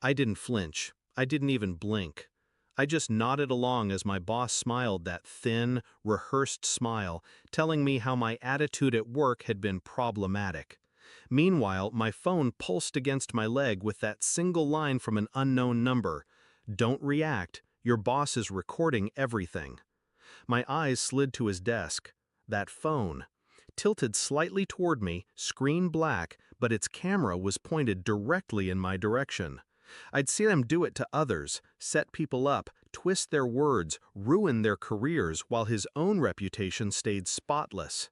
I didn't flinch. I didn't even blink. I just nodded along as my boss smiled that thin, rehearsed smile, telling me how my attitude at work had been problematic. Meanwhile, my phone pulsed against my leg with that single line from an unknown number. Don't react. Your boss is recording everything. My eyes slid to his desk. That phone. Tilted slightly toward me, screen black, but its camera was pointed directly in my direction. I'd seen him do it to others, set people up, twist their words, ruin their careers while his own reputation stayed spotless.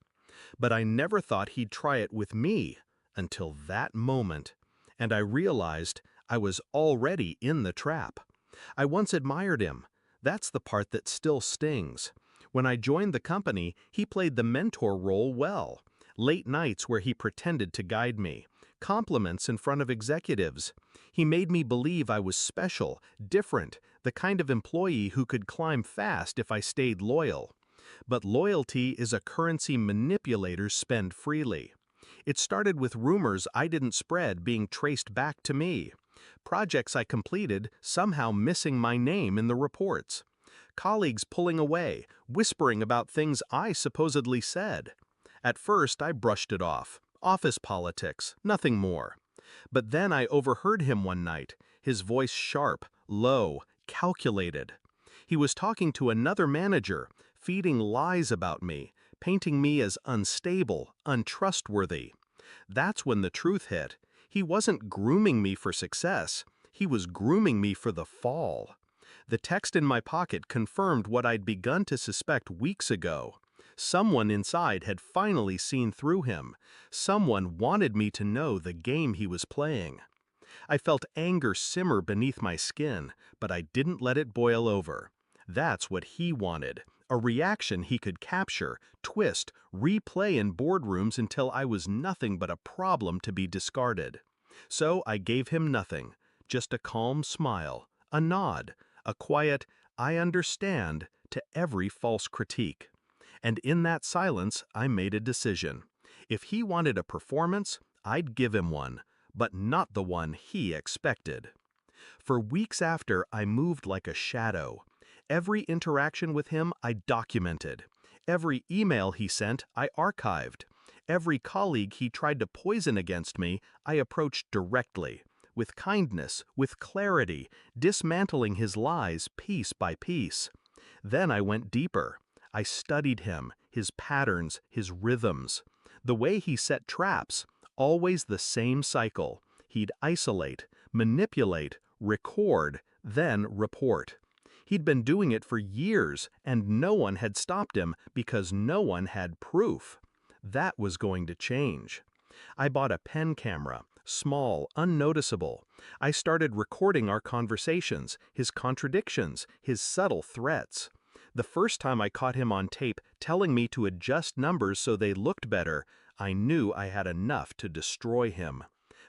But I never thought he'd try it with me, until that moment. And I realized I was already in the trap. I once admired him. That's the part that still stings. When I joined the company, he played the mentor role well. Late nights where he pretended to guide me. Compliments in front of executives. He made me believe I was special, different, the kind of employee who could climb fast if I stayed loyal. But loyalty is a currency manipulators spend freely. It started with rumors I didn't spread being traced back to me. Projects I completed somehow missing my name in the reports. Colleagues pulling away, whispering about things I supposedly said. At first, I brushed it off. Office politics, nothing more. But then I overheard him one night, his voice sharp, low, calculated. He was talking to another manager, feeding lies about me, painting me as unstable, untrustworthy. That's when the truth hit. He wasn't grooming me for success. He was grooming me for the fall. The text in my pocket confirmed what I'd begun to suspect weeks ago. Someone inside had finally seen through him. Someone wanted me to know the game he was playing. I felt anger simmer beneath my skin, but I didn't let it boil over. That's what he wanted, a reaction he could capture, twist, replay in boardrooms until I was nothing but a problem to be discarded. So I gave him nothing, just a calm smile, a nod, a quiet, "I understand," to every false critique. And in that silence, I made a decision. If he wanted a performance, I'd give him one, but not the one he expected. For weeks after, I moved like a shadow. Every interaction with him I documented. Every email he sent I archived. Every colleague he tried to poison against me I approached directly, with kindness, with clarity, dismantling his lies piece by piece. Then I went deeper. I studied him, his patterns, his rhythms. The way he set traps, always the same cycle. He'd isolate, manipulate, record, then report. He'd been doing it for years, and no one had stopped him because no one had proof. That was going to change. I bought a pen camera, small, unnoticeable. I started recording our conversations, his contradictions, his subtle threats. The first time I caught him on tape telling me to adjust numbers so they looked better, I knew I had enough to destroy him.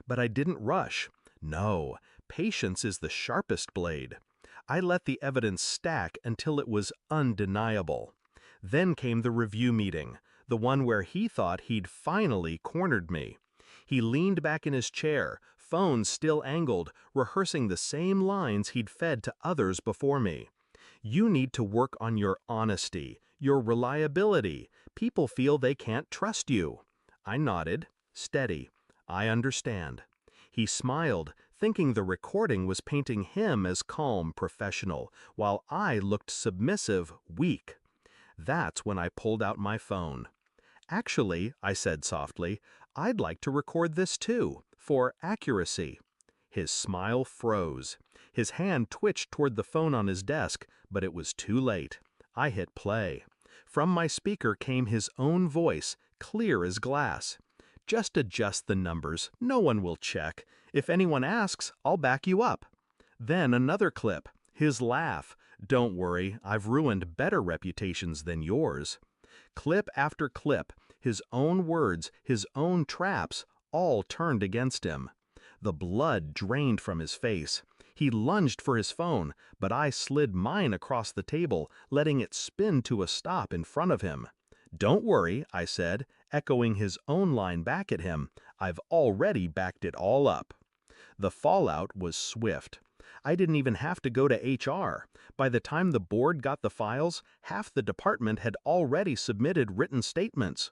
But I didn't rush. No, patience is the sharpest blade. I let the evidence stack until it was undeniable. Then came the review meeting, the one where he thought he'd finally cornered me. He leaned back in his chair, phone still angled, rehearsing the same lines he'd fed to others before me. You need to work on your honesty, your reliability. People feel they can't trust you. I nodded, steady. I understand. He smiled, thinking the recording was painting him as calm, professional, while I looked submissive, weak. That's when I pulled out my phone. Actually, I said softly, I'd like to record this too, for accuracy. His smile froze. His hand twitched toward the phone on his desk, but it was too late. I hit play. From my speaker came his own voice, clear as glass. Just adjust the numbers. No one will check. If anyone asks, I'll back you up. Then another clip. His laugh. Don't worry, I've ruined better reputations than yours. Clip after clip, his own words, his own traps, all turned against him. The blood drained from his face. He lunged for his phone, but I slid mine across the table, letting it spin to a stop in front of him. Don't worry, I said, echoing his own line back at him. I've already backed it all up. The fallout was swift. I didn't even have to go to HR. By the time the board got the files, half the department had already submitted written statements.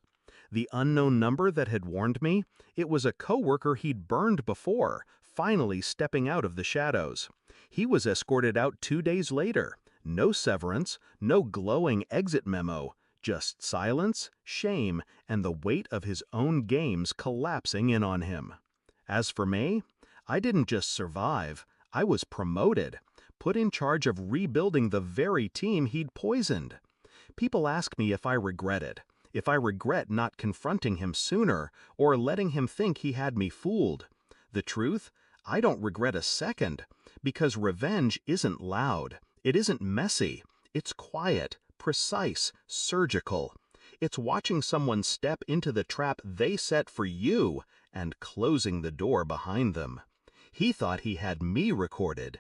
The unknown number that had warned me, it was a coworker he'd burned before, finally stepping out of the shadows. He was escorted out 2 days later. No severance, no glowing exit memo, just silence, shame, and the weight of his own games collapsing in on him. As for me, I didn't just survive, I was promoted, put in charge of rebuilding the very team he'd poisoned. People ask me if I regret it, if I regret not confronting him sooner or letting him think he had me fooled. The truth? I don't regret a second, because revenge isn't loud, it isn't messy, it's quiet, precise, surgical. It's watching someone step into the trap they set for you and closing the door behind them. He thought he had me recorded.